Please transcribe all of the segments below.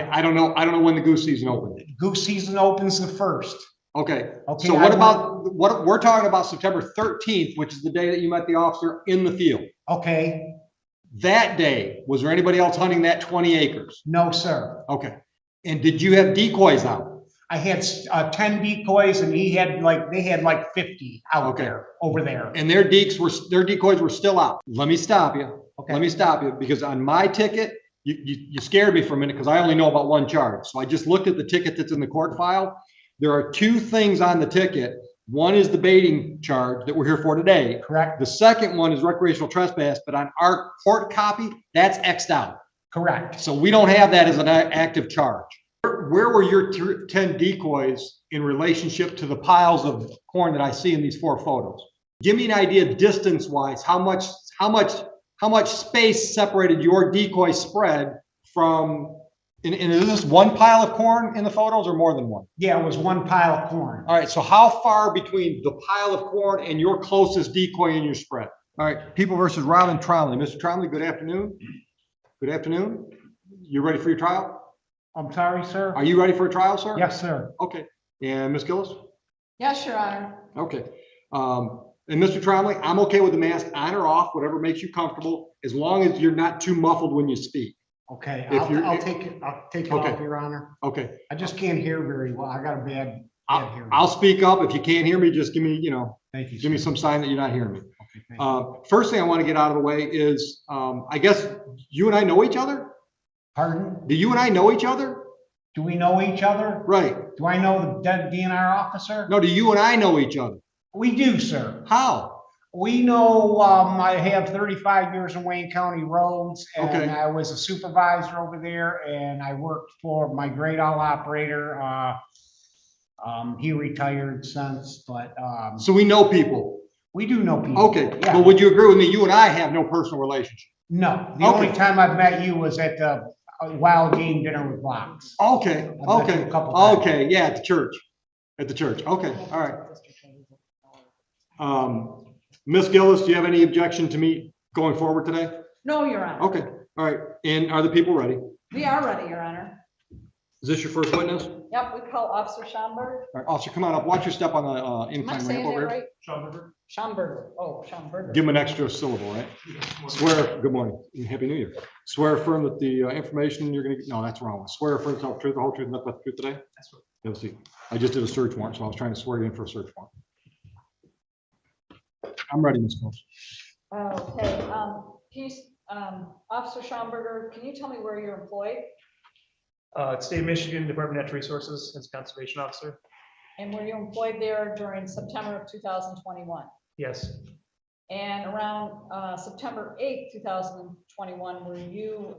I don't know. I don't know when the goose season opened. Goose season opens the 1st. Okay. Okay, So what we're talking about September 13th, which is the day that you met the officer in the field. Okay, That day, was there anybody else hunting that 20 acres? no, sir. Okay. And did you have decoys out? I had 10 decoys and they had like 50 out there, over there. And their decoys were still out. Let me stop you. Okay. Let me stop you, because on my ticket, you scared me for a minute because I only know about one charge. So I just looked at the ticket that's in the court file. There are 2 things on the ticket. One is the baiting charge that we're here for today. Correct. The second one is recreational trespass, but on our court copy, that's X'd out. Correct. So we don't have that as an active charge. Where were your 10 decoys in relationship to the piles of corn that I see in these 4 photos? Give me an idea distance-wise, how much space separated your decoy spread from, and is this one pile of corn in the photos or more than one? Yeah, it was one pile of corn. All right, so how far between the pile of corn and your closest decoy in your spread? All right, People versus Robin Tromley. Mr. Tromley, good afternoon. Good afternoon. You ready for your trial? I'm sorry, sir? Are you ready for a trial, sir? Yes, sir. Okay. And Ms. Gillis? Yes, Your Honor. Okay. And Mr. Tromley, I'm okay with the mask on or off, whatever makes you comfortable, as long as you're not too muffled when you speak. Okay, If you're- I'll take it Okay. off, Your Honor. Okay. I just can't hear very well. I got a bad hearing. I'll speak up. If you can't hear me, just give me, Thank you, give me sir. some sign that you're not hearing me. Okay, thank you. First thing I want to get out of the way is, I guess you and I know each other? Pardon? Do you and I know each other? Do we know each other? Right. Do I know the dead DNR officer? No, do you and I know each other? We do, sir. How? We know, I have 35 years in Wayne County roads, and Okay. I was a supervisor over there, and I worked for my great owl operator. He retired since, but So we know people. we do know people. Okay. Yeah. But would you agree with me? You and I have no personal relationship. No, the Okay. only time I've met you was at the wild game dinner with Box. Okay. met Okay. you a couple times. Okay. Yeah, at the church. At the church. Okay. All right. Ms. Gillis, do you have any objection to me going forward today? No, Your Honor. Okay. All right. And are the people ready? We are ready, Your Honor. Is this your first witness? Yep, we call Officer Schomburg. All right, officer, come on up. Watch your step on the Am I incline saying ramp that over here. right? Schomburger. Oh, Schomburger. Give him an extra syllable, right? Swear, good morning, and Happy New Year. Swear affirm that the information you're gonna, no, that's wrong. Swear affirm to tell the truth, the whole truth, and nothing but the truth today? That's right. Let's see. I just did a search warrant, so I was trying to swear you in for a search warrant. I'm ready, Ms. Combs. Okay, Officer Schomburger, can you tell me where you're employed State of Michigan Department of Natural Resources as a conservation officer. and were you employed there during September of 2021? Yes, And around September 8th, 2021, were you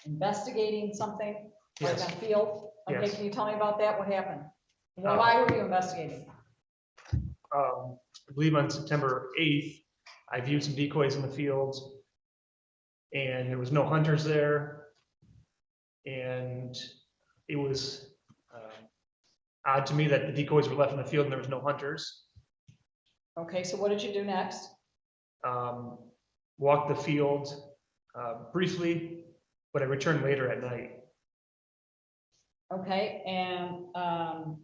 investigating something like Yes. on field? Okay, Yes. can you tell me about that? What happened? Why were you investigating? I believe on September 8th, I viewed some decoys in the fields and there was no hunters there. And it was odd to me that the decoys were left in the field and there was no hunters. Okay, so what did you do next? Walked the field briefly, but I returned later at night. Okay, and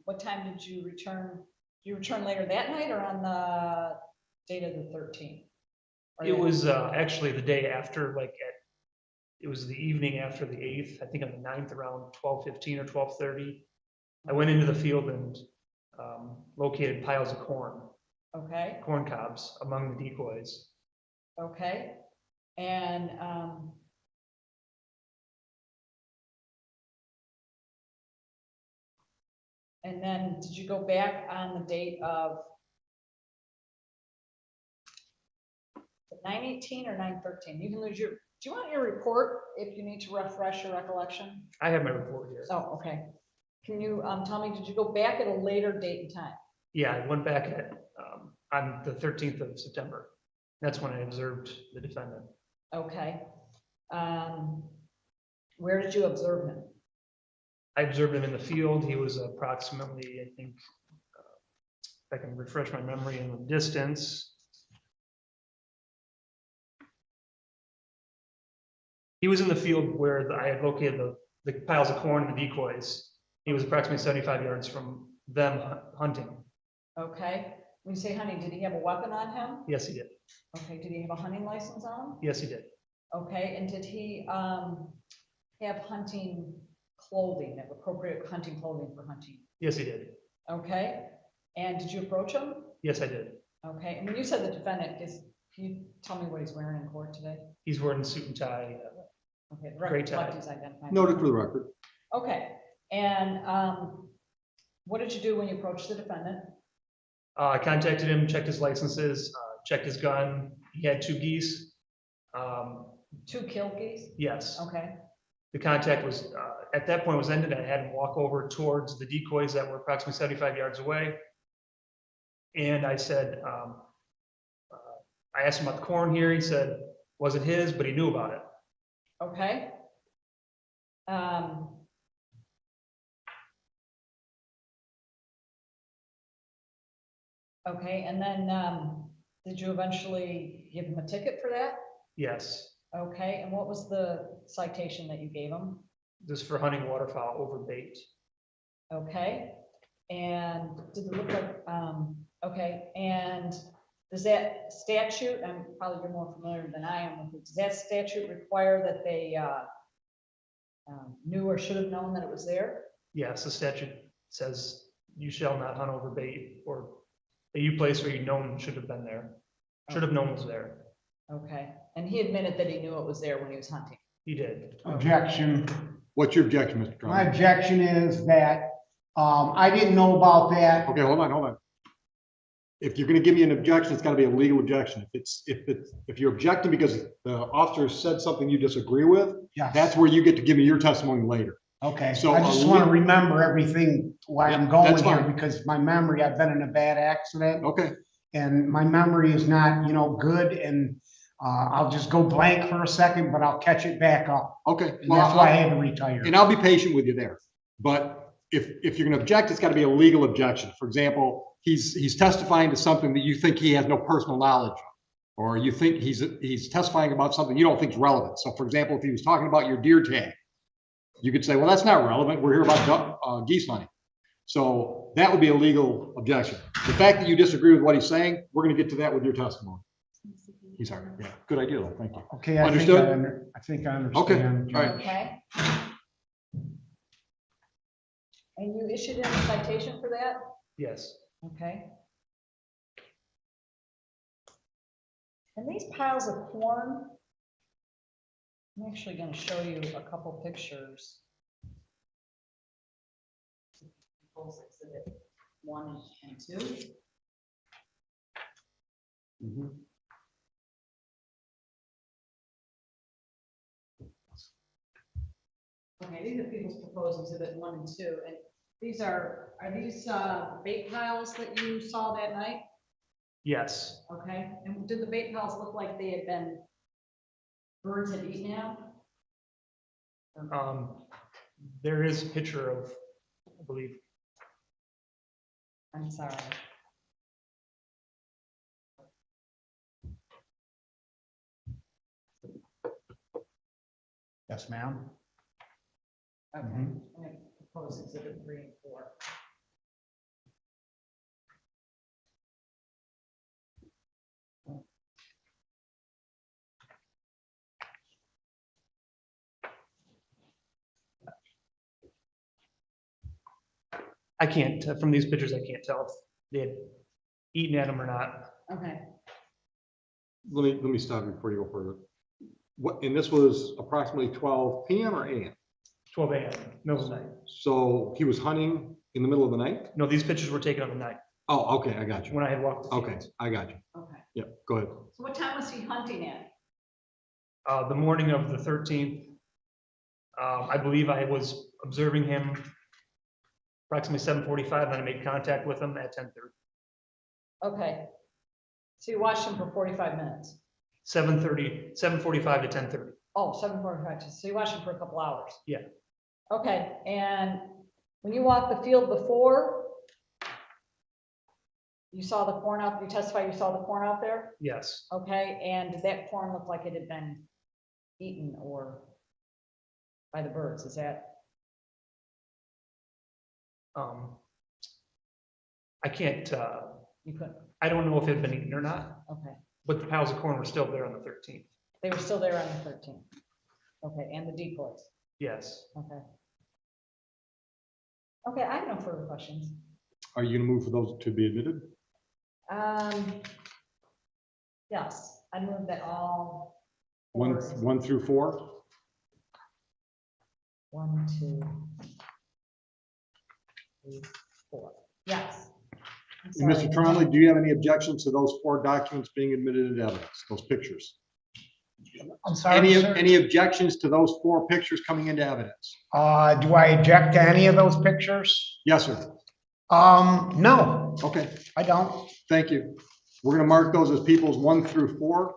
what time did you return? You returned later that night or on the date of the 13th? Or It the- was actually the day after, it was the evening after the 8th, I think on the 9th around 12:15 or 12:30. I went into the field and located piles of corn cobs among the decoys. Okay, and then did you go back on the date of 9/18 or 9/13? You can lose your, do you want your report if you need to refresh your recollection? I have my report here. Oh, okay. Can you tell me, did you go back at a later date and time? Yeah, I went back on the 13th of September. That's when I observed the defendant. Okay. Where did you observe him? I observed him in the field. He was approximately, I think, if I can refresh my memory in the distance, He was in the field where I had located the piles of corn and the decoys. He was approximately 75 yards from them hunting. Okay, when you say hunting, did he have a weapon on him? Yes, he did. Okay, did he have a hunting license on him? Yes, he did. Okay, and did he have hunting clothing, have appropriate hunting clothing for hunting? Yes, he did. Okay, and did you approach him? Yes, I did. Okay, and when you said the defendant, can you tell me what he's wearing in court today? He's wearing a suit and tie. Okay, the Great record tie. reflect he's identified. Noted for the record. Okay, and what did you do when you approached the defendant? I contacted him, checked his licenses, checked his gun. He had 2 geese. 2 kill geese? Yes. Okay, The contact was, at that point was ended. I had him walk over towards the decoys that were approximately 75 yards away. And I said, I asked him about the corn here. He said, wasn't his, but he knew about it. okay. Okay, and then did you eventually give him a ticket for that? Yes. Okay, and what was the citation that you gave him? This is for hunting waterfowl over bait. Okay, and did it look like, okay, and does that statute, and probably you're more familiar than I am with it, does that statute require that they knew or should have known that it was there? Yes, the statute says you shall not hunt over bait or that you place where you known should have been there. Should have known was there. Okay, and he admitted that he knew it was there when he was hunting. He did. Objection. What's your objection, Mr. My Drummond? objection is that, I didn't know about that. Okay, hold on. If you're gonna give me an objection, it's gotta be a legal objection. If you're objecting because the officer said something you disagree with, Yes. that's where you get to give me your testimony later. Okay, So I just a want to le- remember everything why I'm Yeah, going that's here fine. because my memory, I've been in a bad accident Okay, and my memory is not, good and I'll just go blank for a second, but I'll catch it back up. okay. And that's why I had to retire. And I'll be patient with you there. But if you're gonna object, it's gotta be a legal objection. For example, he's testifying to something that you think he has no personal knowledge of. Or you think he's testifying about something you don't think is relevant. So for example, if he was talking about your deer tag, you could say, well, that's not relevant. We're here about geese hunting. So that would be a legal objection. The fact that you disagree with what he's saying, we're gonna get to that with your testimony. He's sorry. Yeah, good idea though. Thank you. Okay, I think Understood? I think I Okay, understand. all right. Okay. And you issued him a citation for that? Yes. Okay. And these piles of corn, I'm actually going to show you a couple pictures. Exhibit 1 and 2. Mhm. Okay, these are people's proposed exhibit 1 and 2, and these are these bait piles that you saw that night? Yes. Okay, and did the bait piles look like they had been, birds had eaten them? There is a picture of, I believe, I'm sorry. Yes, ma'am. Okay, Mhm. I'm going to propose exhibit 3 and 4. I can't, from these pictures, I can't tell if they had eaten at them or not. Okay, Let me stop you before you go further. And this was approximately 12 PM or AM? 12 a.m., middle of the night. So he was hunting in the middle of the night? No, these pictures were taken on the night Oh, okay, I got you. when I had walked the Okay, fields. I got you. okay. Yep, go ahead. So what time was he hunting at? The morning of the 13th, I believe I was observing him approximately 7:45, then I made contact with him at 10:30. Okay. So you watched him for 45 minutes? 7:45 to 10:30. Oh, 7:45, so you watched him for a couple hours? Yeah. Okay, and when you walked the field before, you saw the corn out, you testified you saw the corn out there? Yes, Okay, and did that corn look like it had been eaten or by the birds? Is that, I can't, you couldn't, I don't know if it had been eaten or not, okay. but the piles of corn were still there on the 13th. They were still there on the 13th. Okay, and the decoys, Yes. okay. Okay, I have no further questions. Are you gonna move for those to be admitted? Yes, I move that all. One, four- 1 through 4? 1, 2, 3, 4. Yes. I'm And Mr. sorry. Trombley, do you have any objections to those 4 documents being admitted into evidence, those pictures? I'm sorry, Any, sir. any objections to those 4 pictures coming into evidence? Do I object to any of those pictures? Yes, sir. No, Okay, I don't. thank you. We're gonna mark those as people's 1 through 4.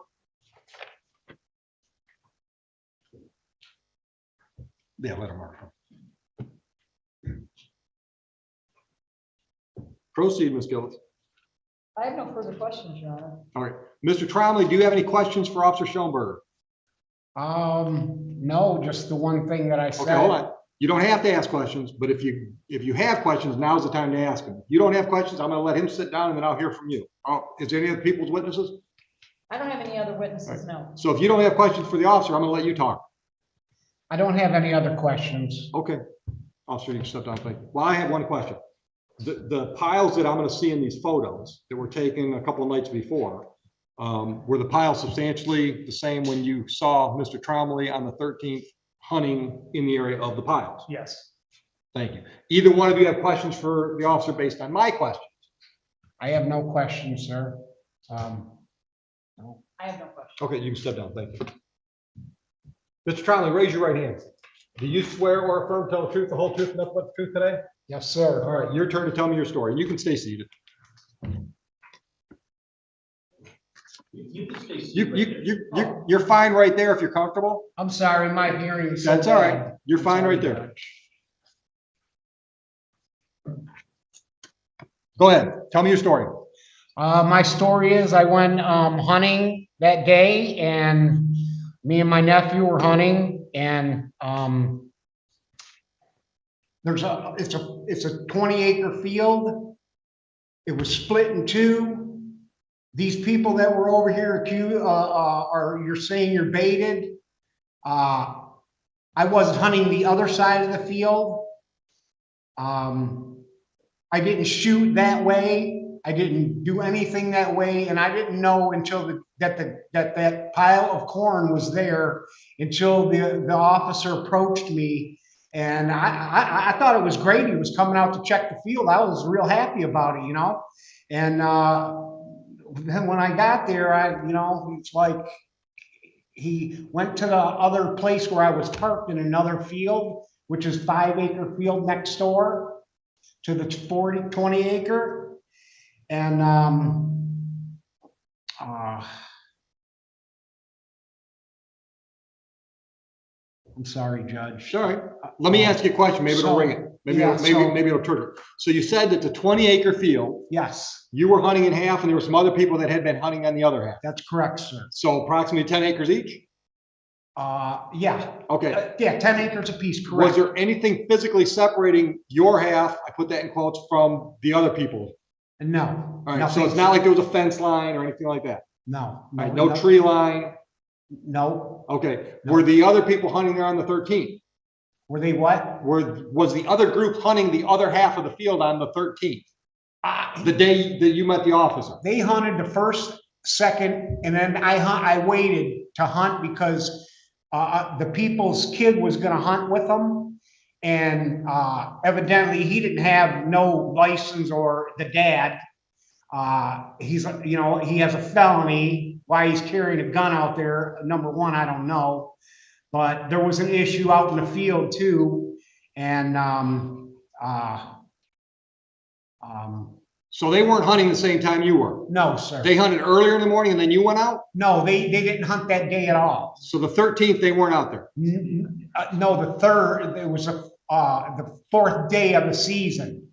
Yeah, let them mark them. Proceed, Ms. Gillis. I have no further questions, Your Honor. All right. Mr. Trombley, do you have any questions for Officer Schoenberger? No, just the one thing that I said. Okay, hold on. You don't have to ask questions, but if you have questions, now's the time to ask them. If you don't have questions, I'm gonna let him sit down and then I'll hear from you. Is there any other people's witnesses? I don't have any other witnesses, no. So if you don't have questions for the officer, I'm gonna let you talk. I don't have any other questions. Okay. Officer, you can step down, thank you. Well, I have one question. The piles that I'm gonna see in these photos that were taken a couple of nights before, were the piles substantially the same when you saw Mr. Trombley on the 13th hunting in the area of the piles? Yes. Thank you. Either one of you have questions for the officer based on my question? I have no questions, sir. No. I have no questions. Okay, you can step down, thank you. Mr. Trombley, raise your right hand. Do you swear or affirm to tell the truth, the whole truth, and nothing but the truth today? Yes, sir. All right, your turn to tell me your story. You can stay seated. You're fine right there if you're comfortable. I'm sorry, my hearing is so That's all right. bad. You're I'm fine sorry, right there. Judge. Go ahead. Tell me your story. My story is I went hunting that day, and me and my nephew were hunting, and it's a 20-acre field. It was split in two. These people that were over here you're saying you're baited. I was hunting the other side of the field. I didn't shoot that way. I didn't do anything that way, and I didn't know until that pile of corn was there until the officer approached me, and I thought it was great. He was coming out to check the field. I was real happy about it, you know. And then when I got there, it's like he went to the other place where I was parked in another field, which is 5-acre field next door to the 20-acre. And I'm sorry, Judge. All right. Let me ask you a question. Maybe it'll ring it. Maybe it'll trigger it. So you said that the 20-acre field, Yes, you were hunting in half, and there were some other people that had been hunting on the other half. that's correct, sir. So approximately 10 acres each? Yeah. Okay. Yeah, 10 acres apiece, Was correct. there anything physically separating your half, I put that in quotes, from the other people? No. All right, so nothing. it's not like there was a fence line or anything like that? No. All right, no tree line? No. Okay. No. Were the other people hunting there on the 13th? Were they what? Was the other group hunting the other half of the field on the 13th? The day that you met the officer? They hunted the first, second, and then I waited to hunt because the people's kid was gonna hunt with them. And evidently he didn't have no license, or the dad. He has a felony. Why he's carrying a gun out there, number one, I don't know. But there was an issue out in the field too. And So they weren't hunting the same time you were? no, sir. They hunted earlier in the morning and then you went out? No, they didn't hunt that day at all. So the 13th, they weren't out there? No, the third, it was the fourth day of the season.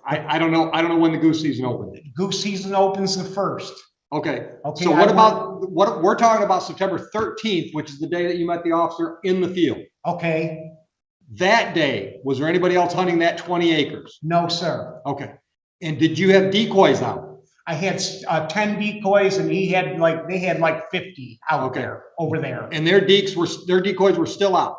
I don't know when the goose season opened. Goose season opens the first. Okay, Okay, so I what went- about, what, we're talking about September 13th, which is the day that you met the officer in the field. Okay, That day, was there anybody else hunting that 20 acres? no, sir. Okay, and did you have decoys out? I had 10 decoys and they had like 50 out Okay. there, over there. And their decoys were still out?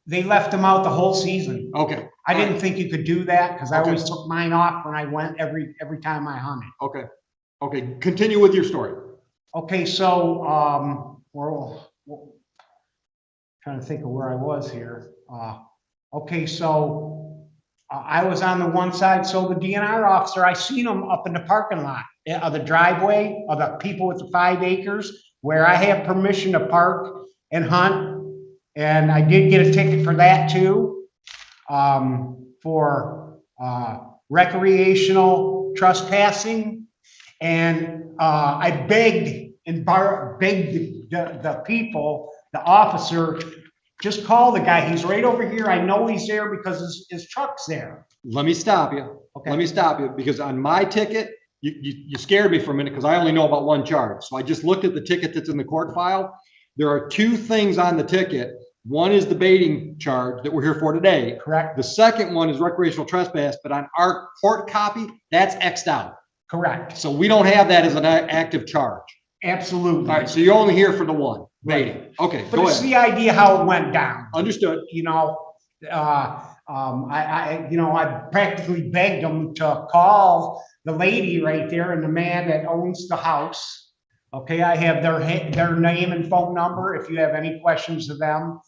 They left them out the whole season. Okay. I didn't think you could do that because I Okay. always took mine off when I went every time I hunted. Okay, okay, continue with your story. Okay, so, trying to think of where I was here. Okay, so I was on the one side, so the DNR officer, I seen him up in the parking lot of the driveway of the people with the 5 acres where I have permission to park and hunt. And I did get a ticket for that too, for recreational trespassing. And I begged the people, the officer, just call the guy. He's right over here. I know he's there because his truck's there. Let me stop you. Okay. Let me stop you, because on my ticket, you scared me for a minute because I only know about one charge. So I just looked at the ticket that's in the court file. There are 2 things on the ticket. One is the baiting charge that we're here for today. Correct? The second one is recreational trespass, but on our court copy, that's X'd out. Correct. So we don't have that as an active charge. Absolutely. All right, so you're only here for the one, baiting. Okay, But go it's ahead. the idea how it went down. Understood. You know, I practically begged them to call the lady right there and the man that owns the house. Okay, I have their name and phone number if you have any questions of them.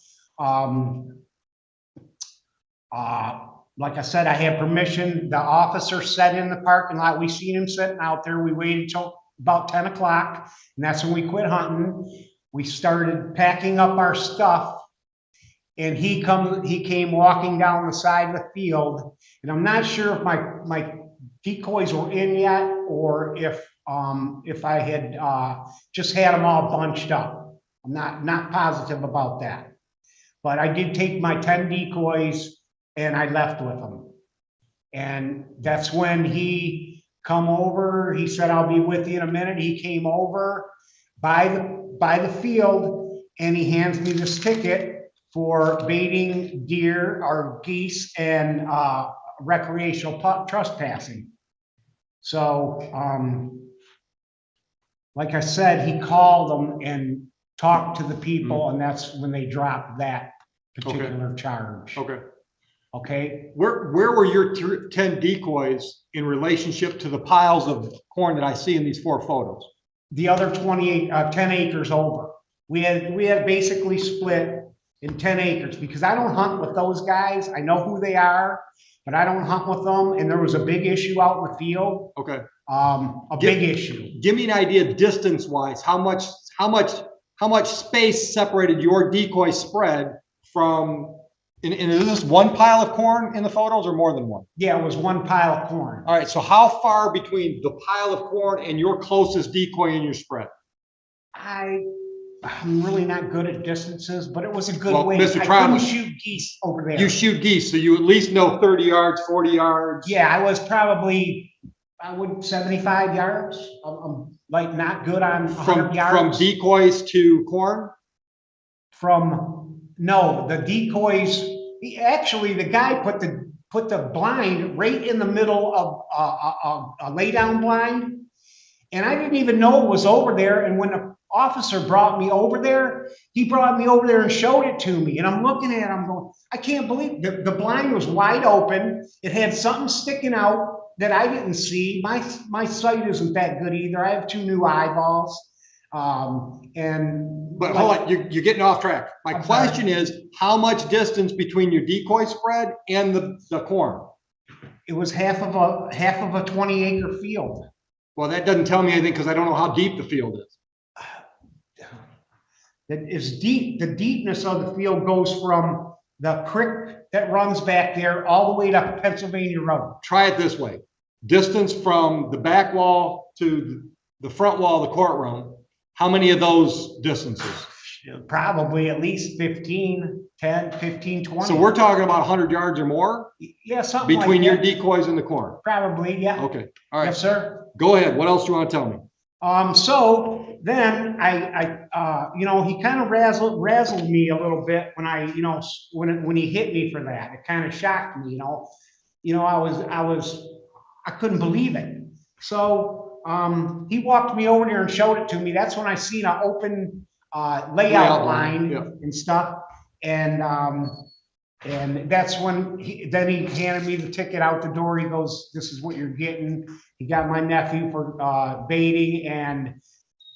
Like I said, I have permission. The officer sat in the parking lot. We seen him sitting out there. We waited till about 10 o'clock, and that's when we quit hunting. We started packing up our stuff, and he came walking down the side of the field, and I'm not sure if my decoys were in yet or if I had just had them all bunched up. I'm not positive about that, but I did take my 10 decoys and I left with them. And that's when he come over. He said, "I'll be with you in a minute." He came over by the field and he hands me this ticket for baiting deer or geese and recreational trespassing. So, like I said, he called them and talked to the people, and that's when they dropped that particular charge. Okay. Okay. Where were your 10 decoys in relationship to the piles of corn that I see in these 4 photos? The other 10 acres over. We had basically split in 10 acres because I don't hunt with those guys. I know who they are, but I don't hunt with them. And there was a big issue out in the field. Okay. Big issue. Give me an idea distance-wise, how much space separated your decoy spread from, and is this one pile of corn in the photos or more than one? Yeah, it was one pile of corn. All right, so how far between the pile of corn and your closest decoy in your spread? I'm really not good at distances, but it was a good Well, way. Mr. I Trombley, couldn't shoot geese over there. You shoot geese, so you at least know 30 yards, 40 yards. Yeah, I was probably, 75 yards. I'm like not good on 100 yards. From decoys to corn? No, the decoys, actually, the guy put the blind right in the middle of a lay down blind. And I didn't even know it was over there. And when the officer brought me over there, he brought me over there and showed it to me. And I'm looking at it, I'm going, I can't believe the blind was wide open. It had something sticking out that I didn't see. My sight isn't that good either. I have 2 new eyeballs. But hold on, you're getting off track. My I'm question is, how much distance between your decoy spread and the corn? It was half of a 20 acre field. Well, that doesn't tell me anything because I don't know how deep the field is. That is deep. The deepness of the field goes from the creek that runs back there all the way to Pennsylvania Road. Try it this way. Distance from the back wall to the front wall of the courtroom, how many of those distances? Probably at least 10, 15, 20. So we're talking about 100 yards or more Yeah, something between like your that. decoys and the corn? Probably, yeah. Okay, all right. Yes, sir. Go ahead. What else do you want to tell me? So then you know, he kind of razzled me a little bit when you know, when he hit me for that. It kind of shocked me, you know. I couldn't believe it. So, he walked me over there and showed it to me. That's when I seen an open, layout line yeah. and stuff. And that's when then he handed me the ticket out the door. He goes, "This is what you're getting." He got my nephew for baiting and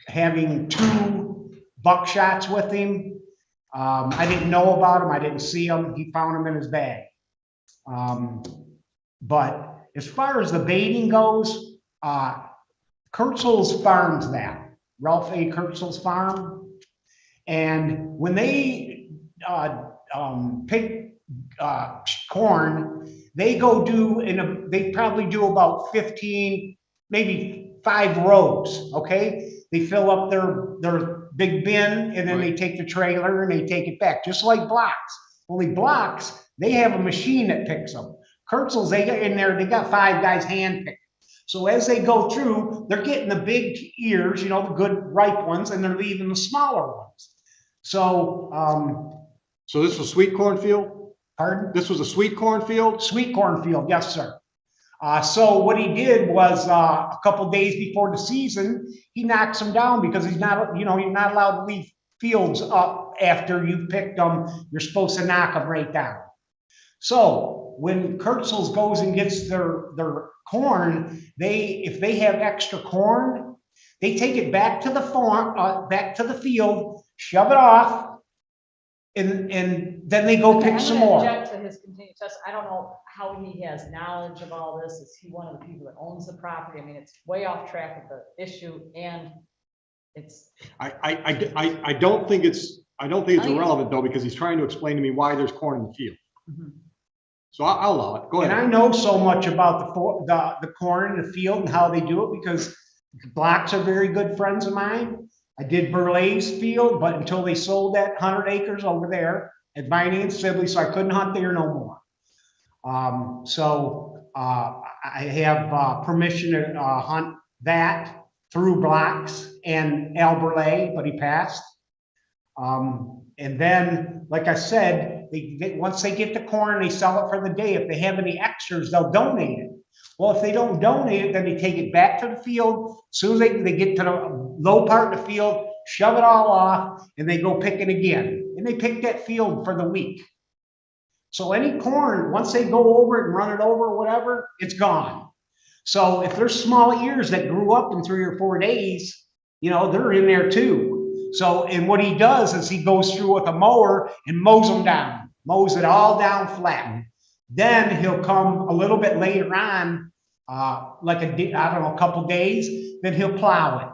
having 2 buckshots with him. I didn't know about him. I didn't see him. He found him in his bag. But as far as the baiting goes, Kurtzel's farms that, Ralph A. Kurtzel's farm. And when they pick corn, they go do they probably do about 15, maybe 5 rows. Okay, they fill up their big bin, and then they take the trailer and they take it back, just like blocks. Only blocks, they have a machine that picks them. Kurtzel's, they get in there, they got 5 guys handpicked. So as they go through, they're getting the big ears, you know, the good ripe ones, and they're leaving the smaller ones. So, So this was sweet cornfield? pardon? This was a sweet cornfield? Sweet cornfield, yes, sir. So what he did was a couple days before the season, he knocks them down because he's not, you know, you're not allowed to leave fields up after you picked them. You're supposed to knock them right down. So when Kurtzel's goes and gets their corn, if they have extra corn, they take it back to the farm, back to the field, shove it off, and then they go pick some more. I'm gonna object to his continued test. I don't know how he has knowledge of all this. Is he one of the people that owns the property? I mean, it's way off track of the issue, and it's. I don't think it's irrelevant though, because he's trying to explain to me why there's corn in the field. Mhm. So I'll allow it. Go ahead. And I know so much about the corn in the field and how they do it because blacks are very good friends of mine. I did Burleigh's field, but until they sold that 100 acres over there at Viney and Sibley, so I couldn't hunt there no more. I have permission to hunt that through blocks and Al Burleigh, but he passed. And then, like I said, once they get the corn, they sell it for the day. If they have any extras, they'll donate it. Well, if they don't donate it, then they take it back to the field. As soon as they get to the low part of the field, shove it all off, and they go pick it again. And they pick that field for the week. So any corn, once they go over it and run it over or whatever, it's gone. So if there's small ears that grew up in 3 or 4 days, you know, they're in there too. So, and what he does is he goes through with a mower and mows them down, mows it all down flat. Then he'll come a little bit later on, like a couple days, then he'll plow it.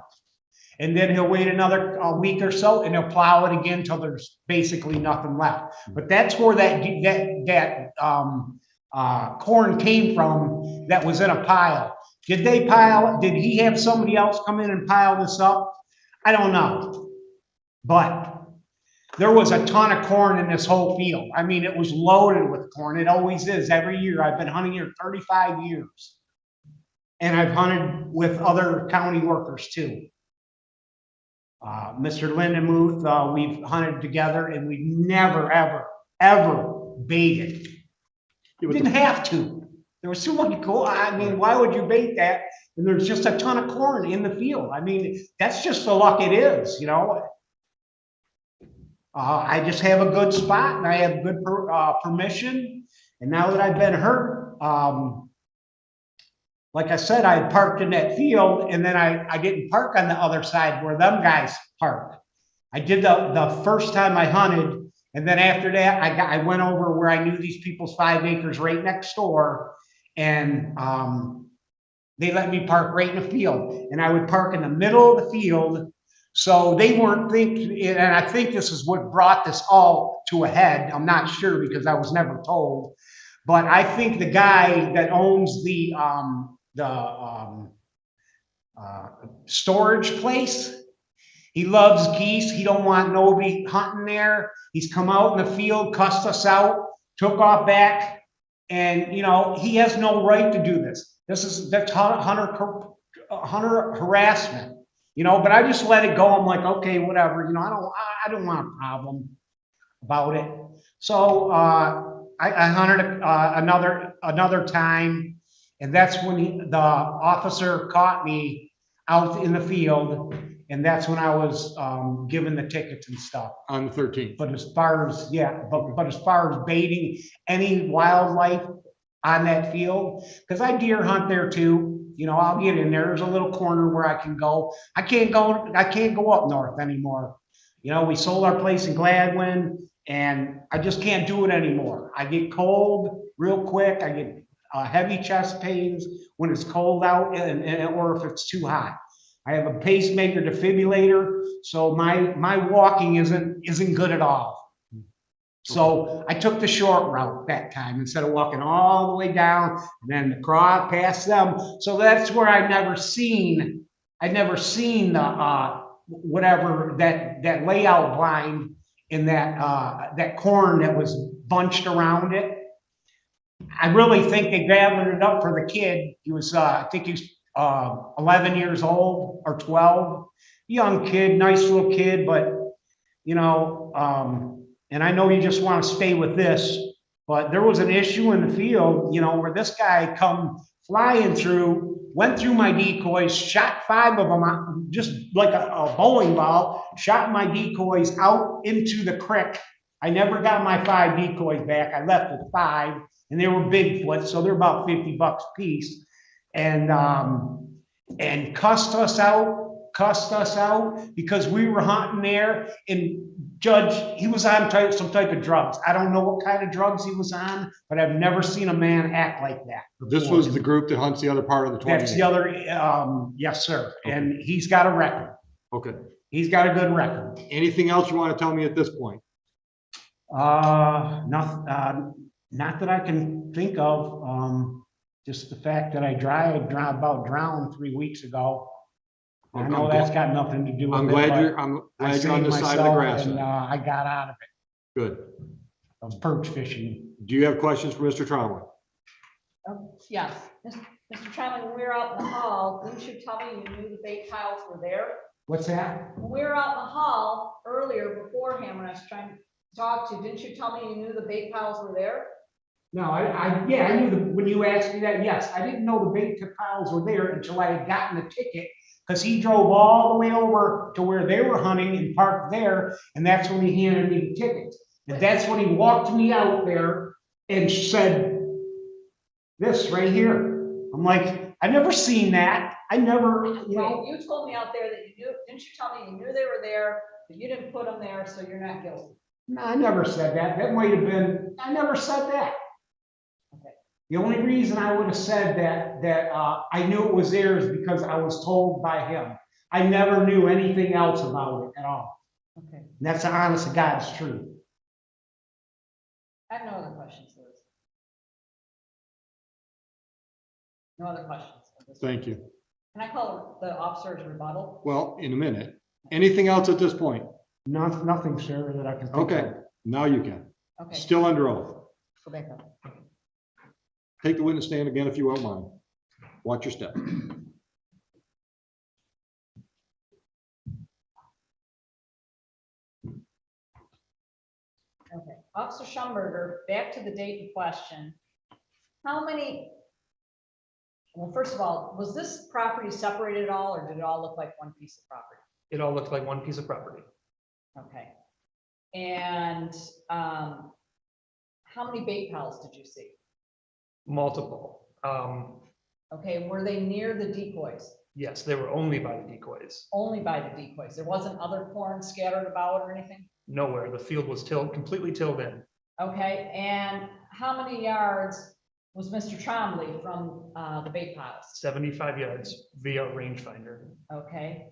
And then he'll wait another week or so and he'll plow it again till there's basically nothing left. But that's where that corn came from that was in a pile. Did he have somebody else come in and pile this up? I don't know. But there was a ton of corn in this whole field. I mean, it was loaded with corn. It always is every year. I've been hunting here 35 years. And I've hunted with other county workers too. Mr. Lindenmuth, we've hunted together and we've never, ever baited. We didn't have to. There was too much corn. I mean, why would you bait that? And there's just a ton of corn in the field. I mean, that's just the luck it is, you know. I just have a good spot and I have good permission. And now that I've been hurt, like I said, I parked in that field and then I didn't park on the other side where them guys parked. I did the first time I hunted, and then after that, I went over where I knew these people's 5 acres right next door, and they let me park right in the field. And I would park in the middle of the field, so they weren't thinking. And I think this is what brought this all to a head. I'm not sure because I was never told, but I think the guy that owns the storage place, he loves geese. He don't want nobody hunting there. He's come out in the field, cussed us out, took off back, and you know he has no right to do this. That's hunter harassment. you know, but I just let it go. I'm like, okay, whatever, you know, I don't want a problem about it. So, I hunted, another time, and that's when the officer caught me out in the field, and that's when I was, given the tickets and stuff. On the 13th. But as far as, yeah, but as far as baiting any wildlife on that field, because I deer hunt there too, you know, I'll get in there. There's a little corner where I can go. I can't go up north anymore. You know, we sold our place in Gladwin, and I just can't do it anymore. I get cold real quick. I get heavy chest pains when it's cold out, or if it's too hot. I have a pacemaker defibrillator, so my walking isn't good at all. So I took the short route that time instead of walking all the way down and then across past them. So that's where I'd never seen the whatever that layout blind in that corn that was bunched around it. I really think they gathered it up for the kid. He was I think he was 11 years old or 12, young kid, nice little kid, but you know, and I know you just want to stay with this, but there was an issue in the field, you know, where this guy come flying through, went through my decoys, shot 5 of them out, just like a bowling ball, shot my decoys out into the creek. I never got my 5 decoys back. I left with 5, and they were Bigfoot, so they're about $50 a piece. And cussed us out because we were hunting there, and Judge, he was on some type of drugs. I don't know what kind of drugs he was on, but I've never seen a man act like that. This was the group that hunts the other part of the 28. That's the other, yes, sir. Okay. And he's got a record. Okay. He's got a good record. Anything else you want to tell me at this point? Not that I can think of. Just the fact that I about drowned 3 weeks ago. I know that's got nothing to do with it. I'm glad you're on the side of the grass. And, I got out of it. Good. Of perch fishing. Do you have questions for Mr. Trombley? Yes, Mr. Trombley, when we were out in the hall, didn't you tell me you knew the bait piles were there? What's that? When we were out in the hall earlier beforehand, when I was trying to talk to you, didn't you tell me you knew the bait piles were there? No, I knew when you asked me that, yes, I didn't know the bait piles were there until I had gotten the ticket, because he drove all the way over to where they were hunting and parked there, and that's when he handed me the tickets. And that's when he walked me out there and said, this right here. I'm like, I've never seen that. I never, you know. You told me out there that you knew, didn't you tell me you knew they were there, but you didn't put them there, so you're not guilty? No, I never said that. That might have been, I never said that. Okay. The only reason I would have said that I knew it was there is because I was told by him. I never knew anything else about it at all. Okay. And that's the honest to God's truth. I have no other questions, Liz. No other questions. Thank you. Can I call the officer's rebuttal? Well, in a minute. Anything else at this point? Nothing, sir, that I can think Okay, of. now you can. Okay. Still under oath. Go back up. Take the witness stand again if you won't mind. Watch your step. Okay, Officer Schumberger, back to the date in question. How many, well, first of all, was this property separated at all, or did it all look like one piece of property? It all looked like one piece of property. Okay. And how many bait piles did you see? Multiple. Okay, were they near the decoys? Yes, they were only by the decoys. Only by the decoys. There wasn't other corn scattered about or anything? Nowhere. The field was completely tilled in. Okay, and how many yards was Mr. Trombley from the bait piles? 75 yards via rangefinder. Okay.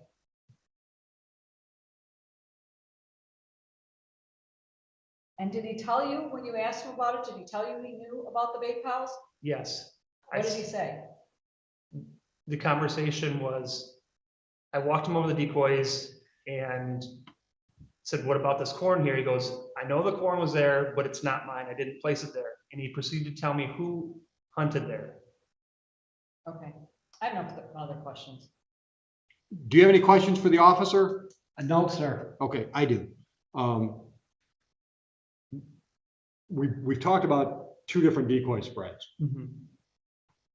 And did he tell you when you asked him about it? Did he tell you he knew about the bait piles? Yes. What did he say? The conversation was, I walked him over the decoys and said, what about this corn here? He goes, I know the corn was there, but it's not mine. I didn't place it there. And he proceeded to tell me who hunted there. Okay, I have no other questions. Do you have any questions for the officer? No, sir. Okay, I do. We've talked about 2 different decoy spreads.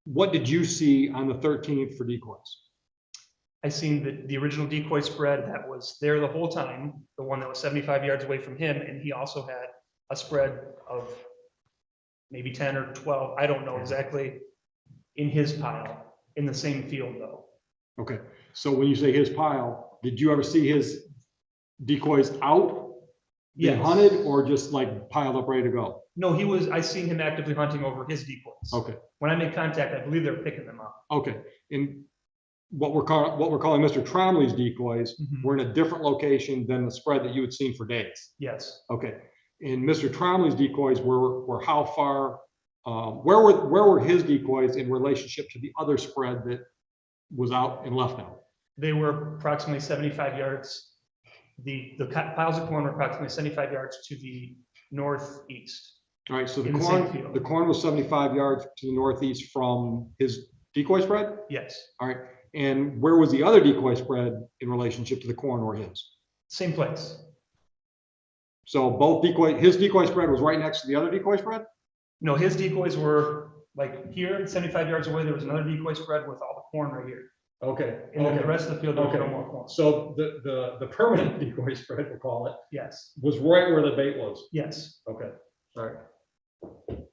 What did you see on the 13th for decoys? I seen the original decoy spread that was there the whole time, the one that was 75 yards away from him, and he also had a spread of maybe 10 or 12, I don't know exactly, in his pile, in the same field though. Okay, so when you say his pile, did you ever see his decoys out, being Yes. hunted, or just like piled up ready to go? No, I seen him actively hunting over his decoys. Okay, When I made contact, I believe they're picking them up. okay. And what we're calling Mr. Tromley's decoys were in a different location than the spread that you had seen for days. Yes. Okay, and Mr. Tromley's decoys were how far? Where were his decoys in relationship to the other spread that was out and left out? They were approximately 75 yards. The piles of corn were approximately 75 yards to the northeast. All right, so In the same field. the corn was 75 yards to the northeast from his decoy spread? Yes, All right, and where was the other decoy spread in relationship to the corn or his? same place. So his decoy spread was right next to the other decoy spread? No, his decoys were like here, 75 yards away, there was another decoy spread with all the corn right here. Okay. And then the rest of the field, there was Okay. no more corn. So the permanent decoy spread, we'll call it, Yes, was right where the bait was? yes, Okay, all right.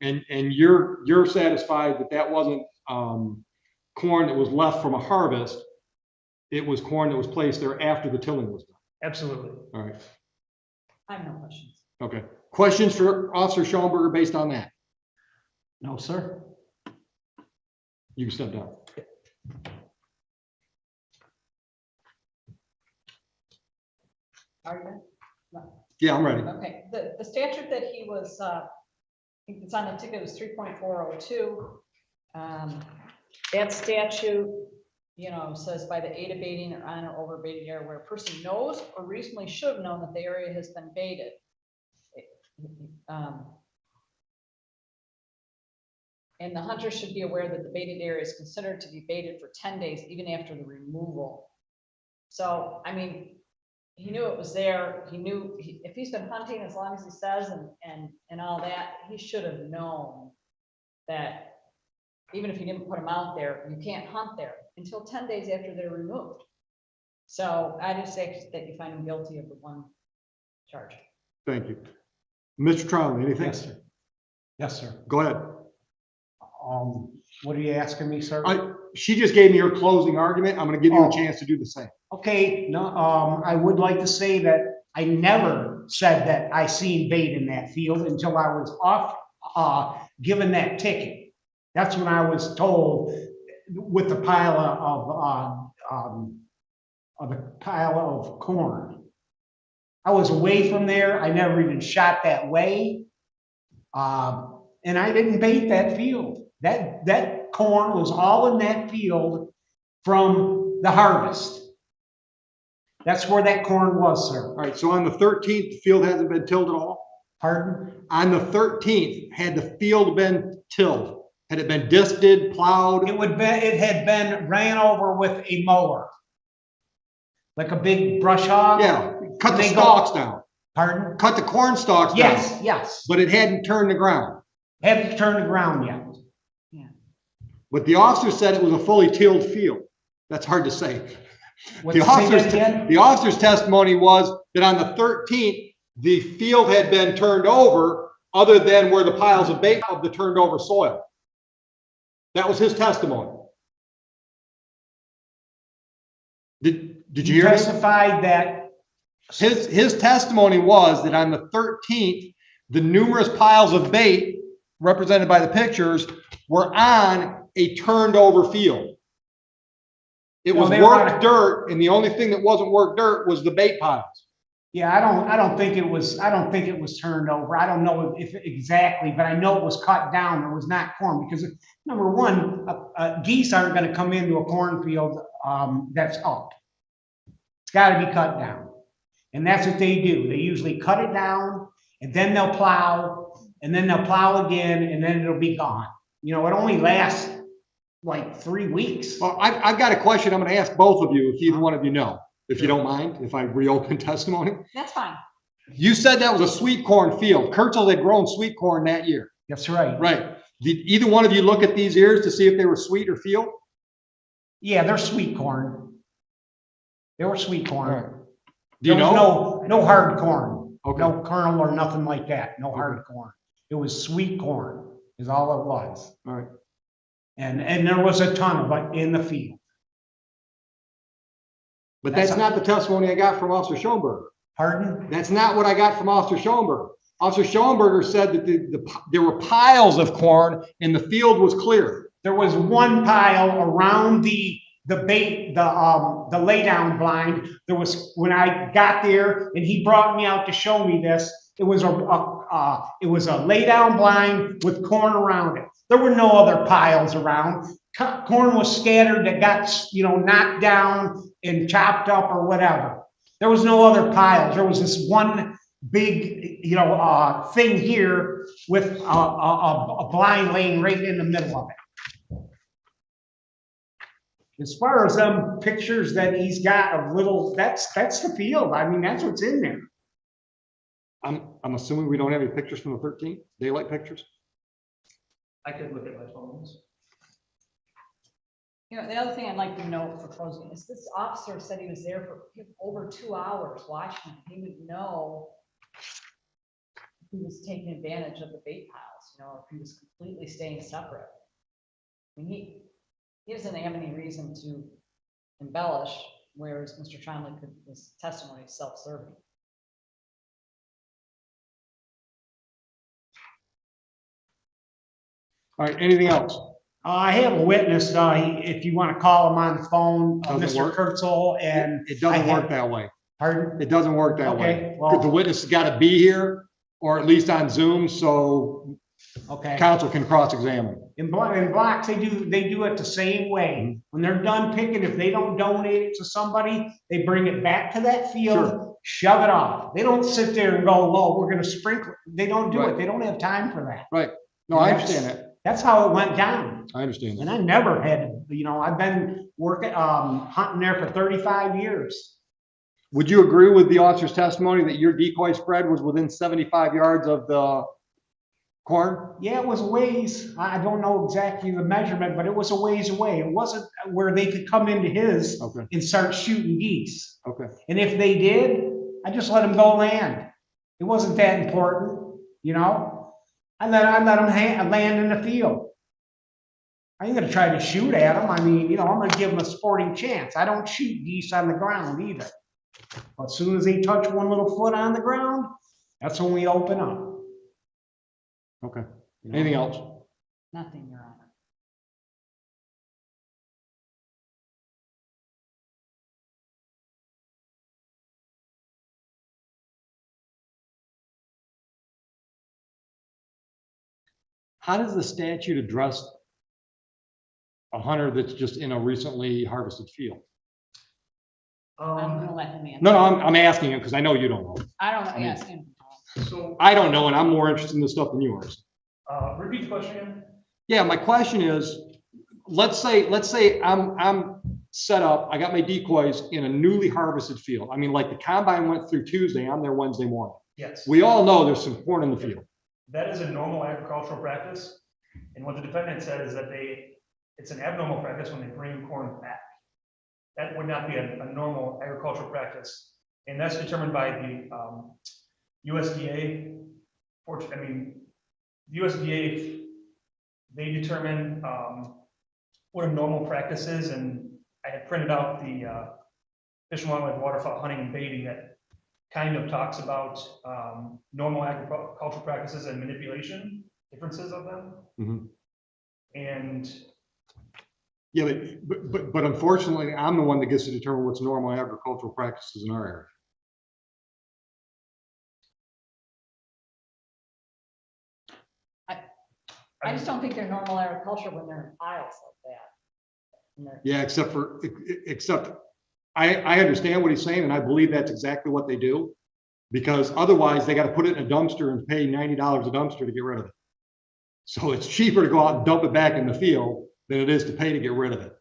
And you're satisfied that that wasn't corn that was left from a harvest, it was corn that was placed there after the tilling was done? absolutely. All right, I have no questions. okay. Questions for Officer Schoenberger based on that? No, sir. You can step down. Are you done? No. Yeah, I'm ready. Okay, the statute that he was, I think it's on the ticket, was 3.402. That statute, says by the aid of baiting or on or over baited area where a person knows or reasonably should have known that the area has been baited. And the hunter should be aware that the baited area is considered to be baited for 10 days, even after the removal. So, I mean, he knew it was there. He knew if he's been hunting as long as he says and all that, he should have known that even if he didn't put them out there, you can't hunt there until 10 days after they're removed. So I just ask that you find him guilty of the one charge. Thank you. Mr. Tromley, anything? Yes, sir. Yes, sir. Go ahead. What are you asking me, sir? She just gave me her closing argument. I'm going to give you Oh. a chance to do the same. Okay, no, I would like to say that I never said that I seen bait in that field until I was given that ticket. That's when I was told with the pile of corn. I was away from there. I never even shot that way. And I didn't bait that field. That corn was all in that field from the harvest. That's where that corn was, sir. All right, so on the 13th, the field hasn't been tilled at all? Pardon? On the 13th, had the field been tilled? Had it been disted, plowed? It had been ran over with a mower. Like a big brush hog? Yeah, cut the They go- stalks down. Pardon? Cut the corn stalks down. Yes. But it hadn't turned the ground. Haven't turned the ground yet. But the officer said it was a fully tilled field. That's hard to say. What, The say that again? officer's testimony was that on the 13th, the field had been turned over other than where the piles of bait of the turned over soil. That was his testimony. Did you He hear me? testified that His testimony was that on the 13th, the numerous piles of bait represented by the pictures were on a turned over field. It was No, they were on worked a- dirt, and the only thing that wasn't worked dirt was the bait piles. Yeah, I don't think it was turned over. I don't know if exactly, but I know it was cut down. There was not corn because number one, geese aren't going to come into a cornfield that's up. It's got to be cut down. And that's what they do. They usually cut it down and then they'll plow and then they'll plow again and then it'll be gone. It only lasts like 3 weeks. Well, I've got a question I'm going to ask both of you, if either one of you know, if you don't mind, if I reopen testimony. That's fine. You said that was a sweet corn field. Kurtzel had grown sweet corn that year. That's right. Right. Did either one of you look at these ears to see if they were sweet or field? Yeah, they're sweet corn. They were sweet corn. Do you There was know? no hard corn. Okay. No kernel or nothing like that. No hard corn. It was sweet corn is all it was. All right. And there was a ton of it in the field. But that's not the testimony I got from Officer Schoenberger. Pardon? That's not what I got from Officer Schoenberger. Officer Schoenberger said that there were piles of corn and the field was clear. There was one pile around the lay down blind. There was, when I got there and he brought me out to show me this, it was a lay down blind with corn around it. There were no other piles around. Corn was scattered that got, knocked down and chopped up or whatever. There was no other piles. There was this one big, thing here with a blind laying right in the middle of it. As far as them pictures that he's got of little, that's the field. I mean, that's what's in there. I'm assuming we don't have any pictures from the 13th, daylight pictures? I could look at my phones. The other thing I'd like to note for closing is this officer said he was there for over 2 hours watching. He would know if he was taking advantage of the bait piles, or if he was completely staying separate. I mean, he doesn't have any reason to embellish, whereas Mr. Trombley his testimony is self-serving. All right, anything else? I have a witness, if you want to call him on the phone, Doesn't Mr. work? Kurtzel, and. It doesn't work that way. Pardon? It doesn't work that way. Okay, well- The witness has got to be here or at least on Zoom so Okay. counsel can cross-examine. In blocks, they do it the same way. When they're done picking, if they don't donate it to somebody, they bring it back to that field, Sure. shove it off. They don't sit there and go, "Oh, we're gonna sprinkle." They don't do Right. it. They don't have time for that. Right. No, I understand that. That's how it went down. I understand And that. I never had, I've been working, hunting there for 35 years. Would you agree with the officer's testimony that your decoy spread was within 75 yards of the corn? Yeah, it was a ways. I don't know exactly the measurement, but it was a ways away. It wasn't where they could come into his Okay, and start shooting geese. okay. And if they did, I just let them go land. It wasn't that important, I let them land in the field. I ain't gonna try to shoot at them. I mean, I'm gonna give them a sporting chance. I don't shoot geese on the ground either. But as soon as they touch one little foot on the ground, that's when we open up. Okay. Anything else? Nothing, Your Honor. How does the statute address a hunter that's just in a recently harvested field? I'm gonna let him answer. No, I'm asking him because I know you don't know. I don't know, I mean- ask him. So, I don't know, and I'm more interested in this stuff than you are. repeat the question again. Yeah, my question is, let's say I'm set up, I got my decoys in a newly harvested field. I mean, like the combine went through Tuesday, I'm there Wednesday morning. Yes. We all know there's some corn in the field. That is a normal agricultural practice. And what the defendant said is that it's an abnormal practice when they bring corn back. That would not be a normal agricultural practice. And that's determined by the USDA. USDA, they determine what a normal practice is. And I had printed out the Fish and Wildlife Waterfowl Hunting and Baiting that kind of talks about normal agricultural practices and manipulation, differences of them. Mhm. And Yeah, but unfortunately, I'm the one that gets to determine what's normal agricultural practices in our area. I just don't think they're normal agriculture when they're in piles like that. And they're- Yeah, except I understand what he's saying, and I believe that's exactly what they do. Because otherwise, they got to put it in a dumpster and pay $90 a dumpster to get rid of it. So it's cheaper to go out and dump it back in the field than it is to pay to get rid of it.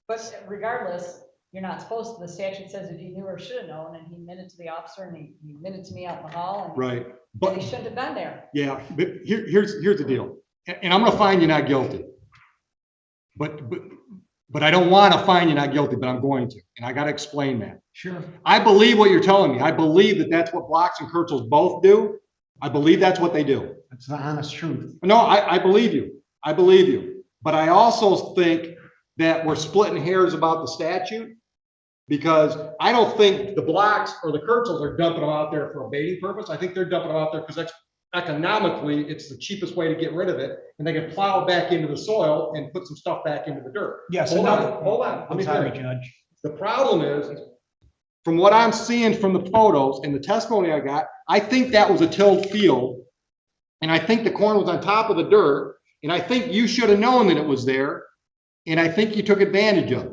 But regardless, you're not supposed to, the statute says if he knew or should have known, and he admitted to the officer, and he admitted to me out in the hall, and Right. that But he shouldn't have been there. yeah, but here's the deal. And I'm going to find you not guilty. But I don't want to find you not guilty, but I'm going to. And I got to explain that. Sure. I believe what you're telling me. I believe that that's what Blocks and Kurtzels both do. I believe that's what they do. That's the honest truth. No, I believe you. I believe you. But I also think that we're splitting hairs about the statute, because I don't think the Blocks or the Kurtzels are dumping them out there for a baiting purpose. I think they're dumping them out there because economically, it's the cheapest way to get rid of it, and they can plow it back into the soil and put some stuff back into the dirt. Yes. Hold on. Let I'm me sorry, finish. Judge. The problem is, from what I'm seeing from the photos and the testimony I got, I think that was a tilled field, and I think the corn was on top of the dirt, and I think you should have known that it was there, and I think you took advantage of it.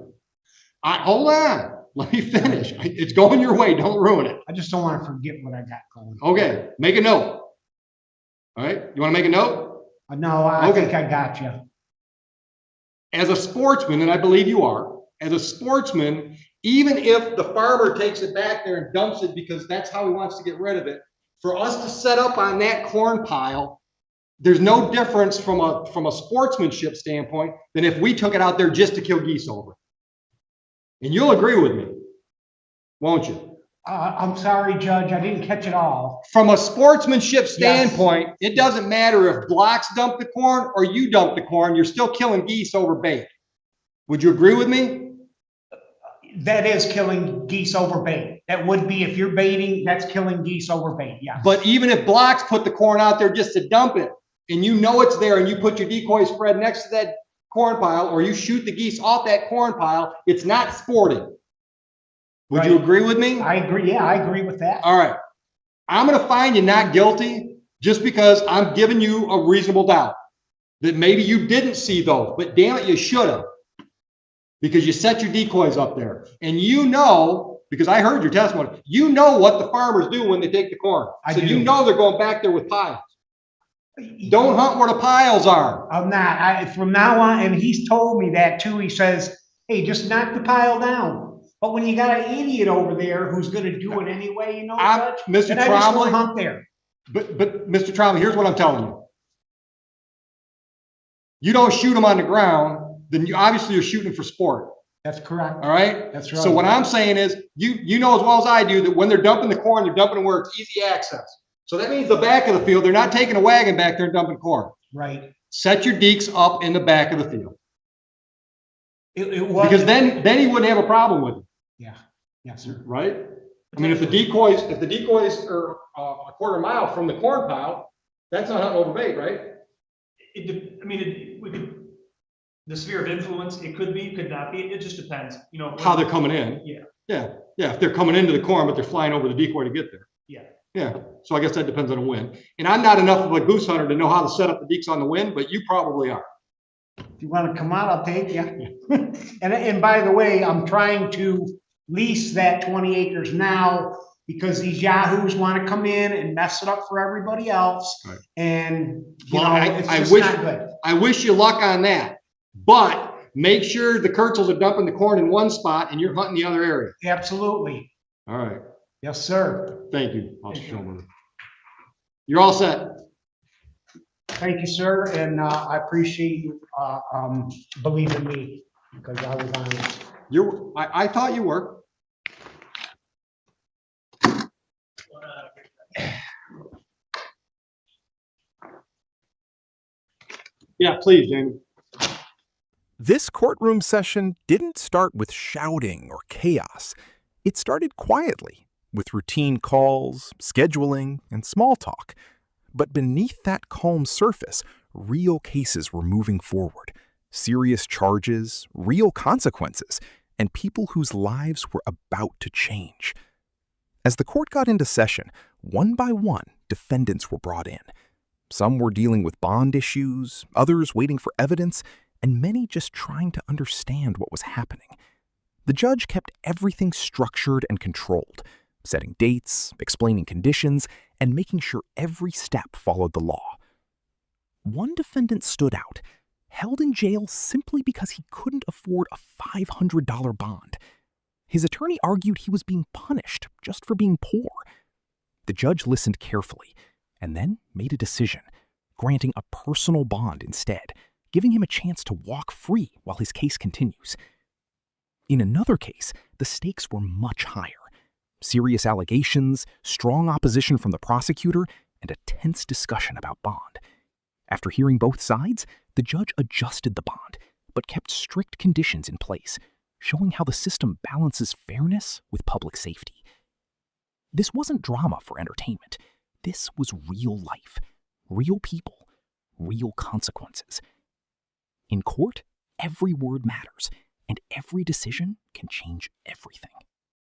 Hold on. Let me finish. It's going your way. Don't ruin it. I just don't want to forget what I got going. Okay, make a note. All right, you want to make a note? No, I Okay. think I got you. As a sportsman, and I believe you are, as a sportsman, even if the farmer takes it back there and dumps it because that's how he wants to get rid of it, for us to set up on that corn pile, there's no difference from a sportsmanship standpoint than if we took it out there just to kill geese over. And you'll agree with me, won't you? I'm sorry, Judge, I didn't catch it all. From a sportsmanship standpoint, it doesn't matter if Blocks dump the corn or you dump the corn, you're still killing geese over bait. Would you agree with me? That is killing geese over bait. That would be, if you're baiting, that's killing geese over bait, yeah. But even if Blocks put the corn out there just to dump it, and you know it's there, and you put your decoy spread next to that corn pile, or you shoot the geese off that corn pile, it's not sporting. Would you Right. agree with me? I agree, yeah, I agree with that. All right. I'm going to find you not guilty just because I'm giving you a reasonable doubt that maybe you didn't see those, but damn it, you should have, because you set your decoys up there. And you know, because I heard your testimony, you know what the farmers do when they take the corn. I So do. you know they're going back there with piles. Don't hunt where the piles are. I'm not, from now on, and he's told me that too, he says, hey, just knock the pile down. But when you got an idiot over there who's gonna do it anyway, you know, Judge, Mr. then I just won't Trombley, hunt there. but Mr. Trombley, here's what I'm telling you. You don't shoot them on the ground, then you obviously you're shooting for sport. That's correct. All right? That's right. So what I'm saying is, you know as well as I do that when they're dumping the corn, they're dumping it where it's easy access. So that means the back of the field, they're not taking a wagon back there and dumping corn. Right. Set your deeks up in the back of the field. It was. Because then he wouldn't have a problem with it, Yeah, yes, sir. right? I mean, if the decoys are a quarter mile from the corn pile, that's not hunting over bait, right? The sphere of influence, it could be, could not be, it just depends, you know. How they're coming in. Yeah. Yeah, if they're coming into the corn, but they're flying over the decoy to get there. Yeah. Yeah, so I guess that depends on the wind. And I'm not enough of a goose hunter to know how to set up the deeks on the wind, but you probably are. If you want to come out, I'll take you. And by the way, I'm trying to lease that 20 acres now because these yahoos want to come in and mess it up for everybody else. Right. And, you Well, know, it's just not good. I wish you luck on that, but make sure the Kurtzels are dumping the corn in one spot and you're hunting the other area. Absolutely. All right, Yes, sir. thank you, Officer Schoenberger. You're all set. Thank you, sir. And I appreciate you believing me because I was honest. I thought you were. Yeah, please, Jamie. This courtroom session didn't start with shouting or chaos. It started quietly, with routine calls, scheduling, and small talk. But beneath that calm surface, real cases were moving forward. Serious charges, real consequences, and people whose lives were about to change. As the court got into session, one by one, defendants were brought in. Some were dealing with bond issues, others waiting for evidence, and many just trying to understand what was happening. The judge kept everything structured and controlled, setting dates, explaining conditions, and making sure every step followed the law. One defendant stood out. held in jail simply because he couldn't afford a $500 bond. His attorney argued he was being punished just for being poor. The judge listened carefully and then made a decision, granting a personal bond instead, giving him a chance to walk free while his case continues. In another case, the stakes were much higher. Serious allegations, strong opposition from the prosecutor, and a tense discussion about bond. After hearing both sides, the judge adjusted the bond, but kept strict conditions in place, showing how the system balances fairness with public safety. This wasn't drama for entertainment. This was real life, real people, real consequences. In court, every word matters, and every decision can change everything.